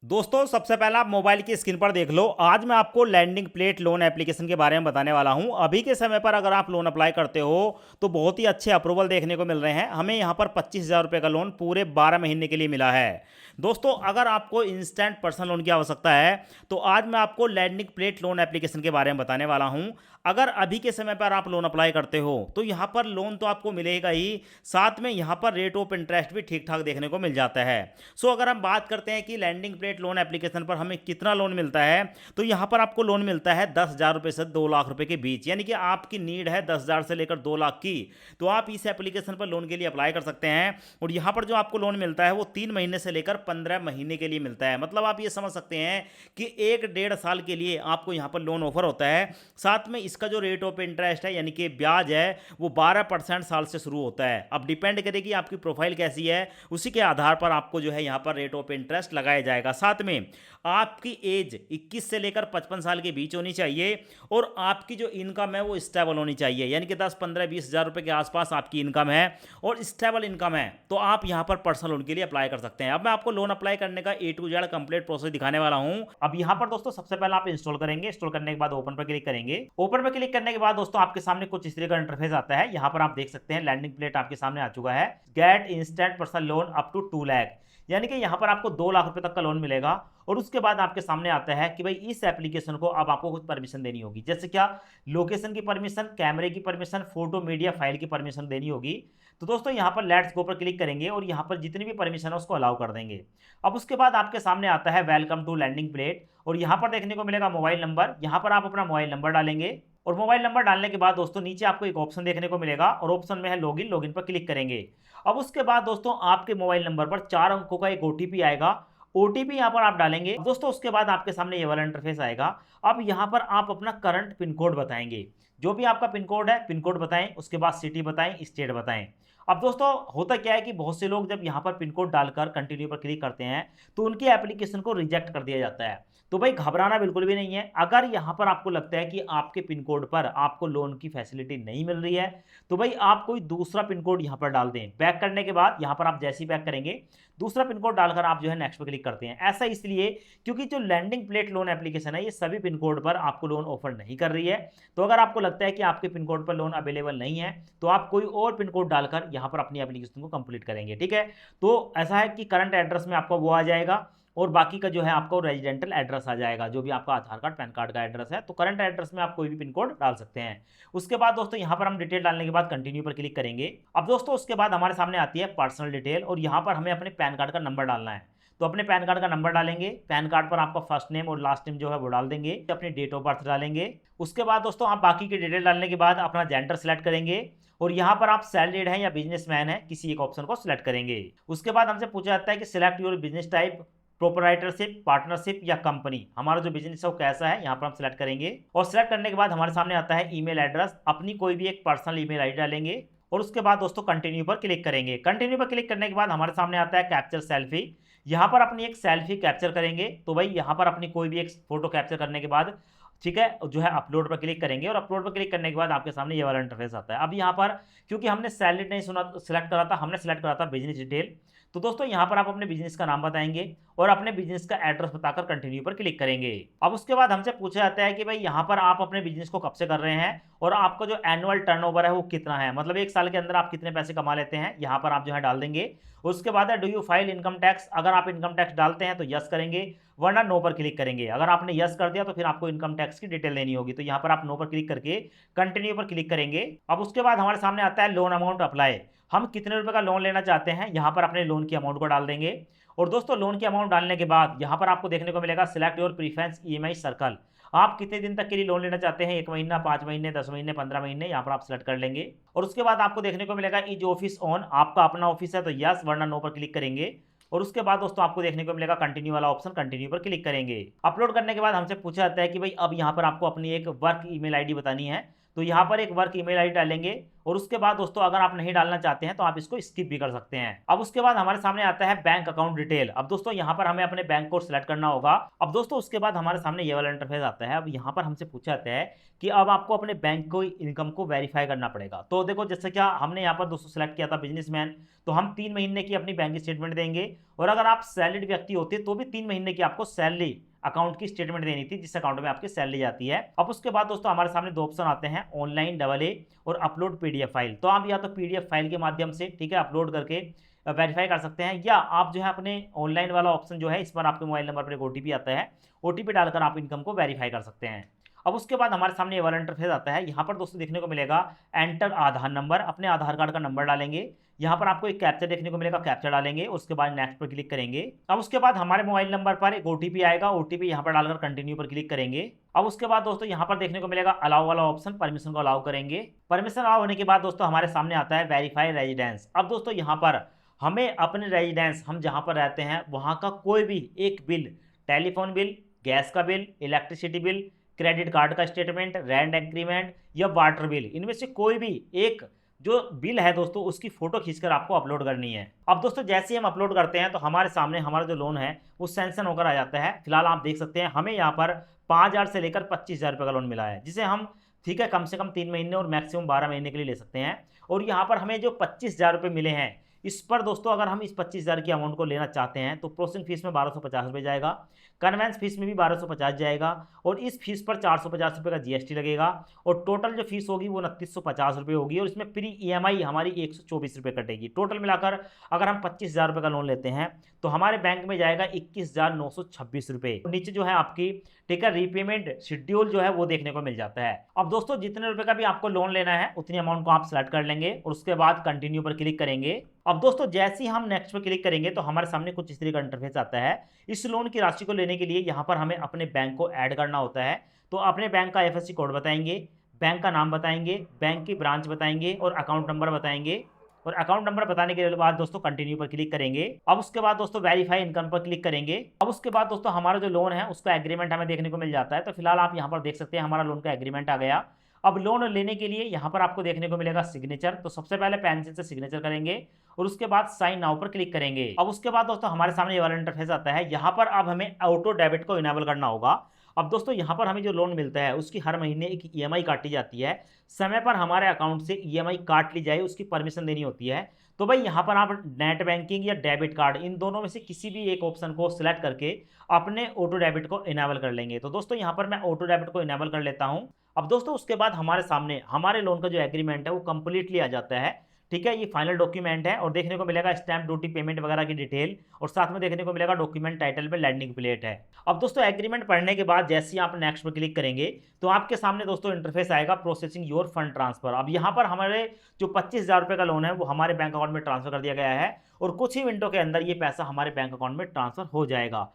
दोस्तों सबसे पहला आप मोबाइल की स्क्रीन पर देख लो। आज मैं आपको लैंडिंग प्लेट लोन एप्लीकेशन के बारे में बताने वाला हूं। अभी के समय पर अगर आप लोन अप्लाई करते हो तो बहुत ही अच्छे अप्रूवल देखने को मिल रहे हैं। हमें यहां पर 25,000 रुपये का लोन पूरे 12 महीने के लिए मिला है। दोस्तों अगर आपको इंस्टेंट पर्सनल लोन की आवश्यकता है तो आज मैं आपको लैंडिंग प्लेट लोन एप्लीकेशन के बारे में बताने वाला हूं। अगर अभी के समय पर आप लोन अप्लाई करते हो तो यहाँ पर लोन तो आपको मिलेगा ही, साथ में यहाँ पर रेट ऑफ इंटरेस्ट भी ठीक ठाक देखने को मिल जाता है। सो अगर हम बात करते हैं कि लैंडिंग प्लेट लोन एप्लीकेशन पर हमें कितना लोन मिलता है, तो यहाँ पर आपको लोन मिलता है 10,000 रुपये से 2 लाख रुपये के बीच। यानी कि आपकी नीड है 10,000 से लेकर 2 लाख की, तो आप इस एप्लीकेशन पर लोन के लिए अप्लाई कर सकते हैं। और यहाँ पर जो आपको लोन मिलता है वो 3 महीने से लेकर 15 महीने के लिए मिलता है। मतलब आप ये समझ सकते हैं कि 1-1.5 साल के लिए आपको यहाँ पर लोन ऑफर होता है। साथ में इसका जो रेट ऑफ इंटरेस्ट है यानी कि ब्याज है वो 12% साल से शुरू होता है। अब डिपेंड करेगी आपकी प्रोफाइल कैसी है, उसी के आधार पर आपको जो है यहाँ पर रेट ऑफ इंटरेस्ट लगाया जाएगा। साथ में आपकी एज 21 से लेकर 55 साल के बीच होनी चाहिए और आपकी जो इनकम है वो स्टेबल होनी चाहिए। यानी कि 10-15-20 हज़ार रुपये के आसपास आपकी इनकम है और स्टेबल इनकम है, तो आप यहाँ पर पर्सनल लोन के लिए अप्लाई कर सकते हैं। अब मैं आपको लोन अप्लाई करने का A to Z complete process दिखाने वाला हूँ। अब यहाँ पर दोस्तों सबसे पहले आप इंस्टॉल करेंगे। इंस्टॉल करने के बाद ओपन पर क्लिक करेंगे। ओपन पर क्लिक करने के बाद दोस्तों आपके सामने कुछ इस तरह का इंटरफेस आता है। यहाँ पर आप देख सकते हैं लैंडिंग प्लेट आपके सामने आ चुका है। Get instant personal loan up to 2 lakh, यानी कि यहाँ पर आपको 2 लाख रुपए तक का लोन मिलेगा। और उसके बाद आपके सामने आता है कि भाई इस एप्लीकेशन को अब आपको कुछ परमिशन देनी होगी, जैसे क्या लोकेशन की परमिशन, कैमरे की परमिशन, फोटो मीडिया फाइल की परमिशन देनी होगी। तो दोस्तों यहाँ पर लेट्स गो पर क्लिक करेंगे और यहाँ पर जितनी भी परमिशन है उसको अलाउ कर देंगे। अब उसके बाद आपके सामने आता है वेलकम टू लैंडिंग प्लेट और यहाँ पर देखने को मिलेगा मोबाइल नंबर। यहाँ पर आप अपना मोबाइल नंबर डालेंगे और मोबाइल नंबर डालने के बाद दोस्तों नीचे आपको एक ऑप्शन देखने को मिलेगा और ऑप्शन में है लॉगिन। लॉगिन पर क्लिक करेंगे। अब उसके बाद दोस्तों आपके मोबाइल नंबर पर 4 अंकों का एक ओटीपी आएगा। ओटीपी यहाँ पर आप डालेंगे दोस्तों। उसके बाद आपके सामने ये वाला इंटरफेस आएगा। अब यहाँ पर आप अपना करंट पिन कोड बताएंगे, जो भी आपका पिन कोड है पिन कोड बताएं। उसके बाद सिटी बताएं, स्टेट बताएं। अब दोस्तों होता क्या है कि बहुत से लोग जब यहाँ पर पिन कोड डालकर कंटिन्यू पर क्लिक करते हैं तो उनकी एप्लीकेशन को रिजेक्ट कर दिया जाता है। तो भाई घबराना बिल्कुल भी नहीं है। अगर यहाँ पर आपको लगता है कि आपके पिन कोड पर आपको लोन की फैसिलिटी नहीं मिल रही है तो भाई आप कोई दूसरा पिन कोड यहाँ पर डाल दें। बैक करने के बाद यहाँ पर आप जैसे ही बैक करेंगे दूसरा पिन कोड डालकर आप जो है नेक्स्ट पे क्लिक करते हैं। ऐसा इसलिए क्योंकि जो लैंडिंग प्लेट लोन एप्लीकेशन है ये सभी पिन कोड पर आपको लोन ऑफर नहीं कर रही है। तो अगर आपको लगता है कि आपके पिन कोड पर लोन अवेलेबल नहीं है तो आप कोई और पिन कोड डालकर यहाँ पर अपनी एप्लीकेशन को कंप्लीट करेंगे। ठीक है, तो ऐसा है कि करंट एड्रेस में आपका वो आ जाएगा और बाकी का जो है आपको रेजिडेंटल एड्रेस आ जाएगा, जो भी आपका आधार कार्ड पैन कार्ड का एड्रेस है। तो करंट एड्रेस में आप कोई भी पिन कोड डाल सकते हैं। उसके बाद दोस्तों यहाँ पर हम डिटेल डालने के बाद कंटिन्यू पर क्लिक करेंगे। अब दोस्तों उसके बाद हमारे सामने आती है पर्सनल डिटेल और यहाँ पर हमें अपने पैन कार्ड का नंबर डालना है। तो अपने पैन कार्ड का नंबर डालेंगे। पैन कार्ड पर आपका फर्स्ट नेम और लास्ट नेम जो है वो डाल देंगे। अपनी डेट ऑफ बर्थ डालेंगे। उसके बाद दोस्तों आप बाकी की डिटेल डालने के बाद अपना जेंडर सेलेक्ट करेंगे और यहाँ पर आप सैलरीड हैं या बिजनेसमैन है, किसी एक ऑप्शन को सिलेक्ट करेंगे। उसके बाद हमसे पूछा जाता है कि select your business type, proprietorship, partnership या कंपनी। हमारा जो बिजनेस है वो कैसा है यहाँ पर हम सिलेक्ट करेंगे। और सिलेक्ट करने के बाद हमारे सामने आता है ईमेल एड्रेस। अपनी कोई भी एक पर्सनल ईमेल आईडी डालेंगे और उसके बाद दोस्तों कंटिन्यू पर क्लिक करेंगे। कंटिन्यू पर क्लिक करने के बाद हमारे सामने आता है कैप्चर सेल्फी। यहाँ पर अपनी एक सेल्फी कैप्चर करेंगे। तो भाई यहाँ पर अपनी कोई भी एक फोटो कैप्चर करने के बाद ठीक है जो है अपलोड पर क्लिक करेंगे और अपलोड पर क्लिक करने के बाद आपके सामने ये वाला इंटरफेस आता है। अब यहाँ पर क्योंकि हमने सैलरी नहीं सुना सिलेक्ट करा था, हमने सिलेक्ट करा था बिजनेस डिटेल। तो दोस्तों यहाँ पर आप अपने बिजनेस का नाम बताएंगे और अपने बिजनेस का एड्रेस बताकर कंटिन्यू पर क्लिक करेंगे। अब उसके बाद हमसे पूछा जाता है कि भाई यहाँ पर आप अपने बिजनेस को कब से कर रहे हैं और आपका जो एनुअल टर्नओवर है वो कितना है, मतलब एक साल के अंदर आप कितने पैसे कमा लेते हैं, यहाँ पर आप जो है डाल देंगे। उसके बाद है do you file income tax. अगर आप इनकम टैक्स डालते हैं तो यस करेंगे, वरना नो पर क्लिक करेंगे। अगर आपने यस कर दिया तो फिर आपको इनकम टैक्स की डिटेल देनी होगी। तो यहाँ पर आप नो पर क्लिक करके कंटिन्यू पर क्लिक करेंगे। अब उसके बाद हमारे सामने आता है लोन अमाउंट अप्लाई। हम कितने रुपए का लोन लेना चाहते हैं यहाँ पर अपने लोन की अमाउंट को डाल देंगे। और दोस्तों लोन की अमाउंट डालने के बाद यहाँ पर आपको देखने को मिलेगा select your preference EMI circle. आप कितने दिन तक के लिए लोन लेना चाहते हैं, 1 महीना, 5 महीने, 10 महीने, 15 महीने, यहाँ पर आप सिलेक्ट कर लेंगे। और उसके बाद आपको देखने को मिलेगा इज ऑफिस ऑन। आपका अपना ऑफिस है तो यस, वरना नो पर क्लिक करेंगे। और उसके बाद दोस्तों आपको देखने को मिलेगा कंटिन्यू वाला ऑप्शन, कंटिन्यू पर क्लिक करेंगे। अपलोड करने के बाद हमसे पूछा जाता है कि भाई अब यहाँ पर आपको अपनी एक वर्क ईमेल आईडी बतानी है। तो यहाँ पर एक वर्क ईमेल आईडी डालेंगे और उसके बाद दोस्तों अगर आप नहीं डालना चाहते हैं तो आप इसको स्किप भी कर सकते हैं। अब उसके बाद हमारे सामने आता है बैंक अकाउंट डिटेल। अब दोस्तों यहाँ पर हमें अपने बैंक को सिलेक्ट करना होगा। अब दोस्तों उसके बाद हमारे सामने ये वाला इंटरफेस आता है। अब यहाँ पर हमसे पूछा जाता है कि अब आपको अपने बैंक को इनकम को वेरीफाई करना पड़ेगा। तो देखो जैसे क्या हमने यहाँ पर दोस्तों सिलेक्ट किया था बिजनेसमैन, तो हम 3 महीने की अपनी बैंक स्टेटमेंट देंगे और अगर आप सैलरीड व्यक्ति होते तो भी 3 महीने की आपको सैलरी अकाउंट की स्टेटमेंट देनी थी जिस अकाउंट में आपकी सैलरी जाती है। अब उसके बाद दोस्तों हमारे सामने 2 ऑप्शन आते हैं, ऑनलाइन AA और अपलोड पीडीएफ फाइल। तो आप या तो पीडीएफ फाइल के माध्यम से ठीक है अपलोड करके वेरीफाई कर सकते हैं, या आप जो है अपने ऑनलाइन वाला ऑप्शन जो है इस पर आपके मोबाइल नंबर पर एक OTP आता है, OTP डालकर आप इनकम को वेरीफाई कर सकते हैं। अब उसके बाद हमारे सामने ये वाला इंटरफेस आता है। यहाँ पर दोस्तों देखने को मिलेगा एंटर आधार नंबर, अपने आधार कार्ड का नंबर डालेंगे। यहाँ पर आपको एक कैप्चा देखने को मिलेगा, कैप्चा डालेंगे, उसके बाद नेक्स्ट पर क्लिक करेंगे। अब उसके बाद हमारे मोबाइल नंबर पर एक OTP आएगा, OTP यहाँ पर डालकर कंटिन्यू पर क्लिक करेंगे। अब उसके बाद दोस्तों यहाँ पर देखने को मिलेगा अलाउ वाला ऑप्शन, परमिशन को अलाउ करेंगे। परमिशन अलाउ होने के बाद दोस्तों हमारे सामने आता है वेरीफाई रेजिडेंस। अब दोस्तों यहाँ पर हमें अपने रेजिडेंस, हम जहाँ पर रहते हैं वहाँ का कोई भी एक बिल, टेलीफोन बिल, गैस का bill, electricity bill, credit card का स्टेटमेंट, रेंट एग्रीमेंट या वाटर बिल, इनमें से कोई भी एक जो बिल है दोस्तों उसकी फोटो खींचकर आपको अपलोड करनी है। अब दोस्तों जैसे ही हम अपलोड करते हैं तो हमारे सामने हमारा जो लोन है वो सैंक्शन होकर आ जाता है। फिलहाल आप देख सकते हैं हमें यहाँ पर 5,000 से लेकर 25,000 रुपये का लोन मिला है, जिसे हम ठीक है कम से कम 3 महीने और मैक्सिमम 12 महीने के लिए ले सकते हैं। और यहाँ पर हमें जो 25,000 रुपये मिले हैं, इस पर दोस्तों अगर हम इस 25,000 की अमाउंट को लेना चाहते हैं तो प्रोसेसिंग फीस में 1250 रुपये जाएगा, कन्वेंस फीस में भी 1250 जाएगा और इस फीस पर 450 रुपये का GST लगेगा और टोटल जो फीस होगी वो 2950 रुपये होगी और इसमें प्री EMI हमारी 124 रुपये कटेगी। टोटल मिलाकर अगर हम 25,000 रुपये का लोन लेते हैं तो हमारे बैंक में जाएगा 21,926 रुपये। नीचे जो है आपकी ठीक है रीपेमेंट शेड्यूल जो है वो देखने को मिल जाता है। अब दोस्तों जितने रुपए का भी आपको लोन लेना है उतनी अमाउंट को आप सेलेक्ट कर लेंगे और उसके बाद कंटिन्यू पर क्लिक करेंगे। अब दोस्तों जैसे ही हम नेक्स्ट पर क्लिक करेंगे तो हमारे सामने कुछ इस तरह का इंटरफेस आता है। इस लोन की राशि को लेने के लिए यहाँ पर हमें अपने बैंक को ऐड करना होता है। तो अपने बैंक का IFSC कोड बताएंगे, बैंक का नाम बताएंगे, बैंक की ब्रांच बताएंगे और अकाउंट नंबर बताएंगे और अकाउंट नंबर बताने के बाद दोस्तों कंटिन्यू पर क्लिक करेंगे। अब उसके बाद दोस्तों वेरीफाई इनकम पर क्लिक करेंगे। अब उसके बाद दोस्तों हमारा जो लोन है उसका एग्रीमेंट हमें देखने को मिल जाता है। तो फिलहाल आप यहाँ पर देख सकते हैं हमारा लोन का एग्रीमेंट आ गया। अब लोन लेने के लिए यहाँ पर आपको देखने को मिलेगा सिग्नेचर। तो सबसे पहले पेंसिल से सिग्नेचर करेंगे और उसके बाद साइन नाउ पर क्लिक करेंगे। अब उसके बाद दोस्तों हमारे सामने ये वाला इंटरफेस आता है। यहाँ पर अब हमें ऑटो डेबिट को इनेबल करना होगा। अब दोस्तों यहाँ पर हमें जो लोन मिलता है उसकी हर महीने एक EMI काटी जाती है। समय पर हमारे अकाउंट से EMI काट ली जाए उसकी परमिशन देनी होती है। तो भाई यहाँ पर आप नेट बैंकिंग या डेबिट कार्ड इन दोनों में से किसी भी एक ऑप्शन को सिलेक्ट करके अपने ऑटो डेबिट को इनेबल कर लेंगे। तो दोस्तों यहाँ पर मैं ऑटो डेबिट को इनेबल कर लेता हूँ। अब दोस्तों उसके बाद हमारे सामने हमारे लोन का जो एग्रीमेंट है वो कंप्लीटली आ जाता है। ठीक है, ये फाइनल डॉक्यूमेंट है और देखने को मिलेगा स्टैम्प ड्यूटी पेमेंट वगैरह की डिटेल और साथ में देखने को मिलेगा डॉक्यूमेंट टाइटल में लैंडिंग प्लेट है। अब दोस्तों एग्रीमेंट पढ़ने के बाद जैसे ही आप नेक्स्ट पर क्लिक करेंगे तो आपके सामने दोस्तों इंटरफेस आएगा प्रोसेसिंग योर फंड ट्रांसफर। अब यहाँ पर हमारे जो 25,000 रुपये का लोन है वो हमारे बैंक अकाउंट में ट्रांसफर कर दिया गया है और कुछ ही मिनटों के अंदर ये पैसा हमारे बैंक अकाउंट में ट्रांसफर हो जाएगा।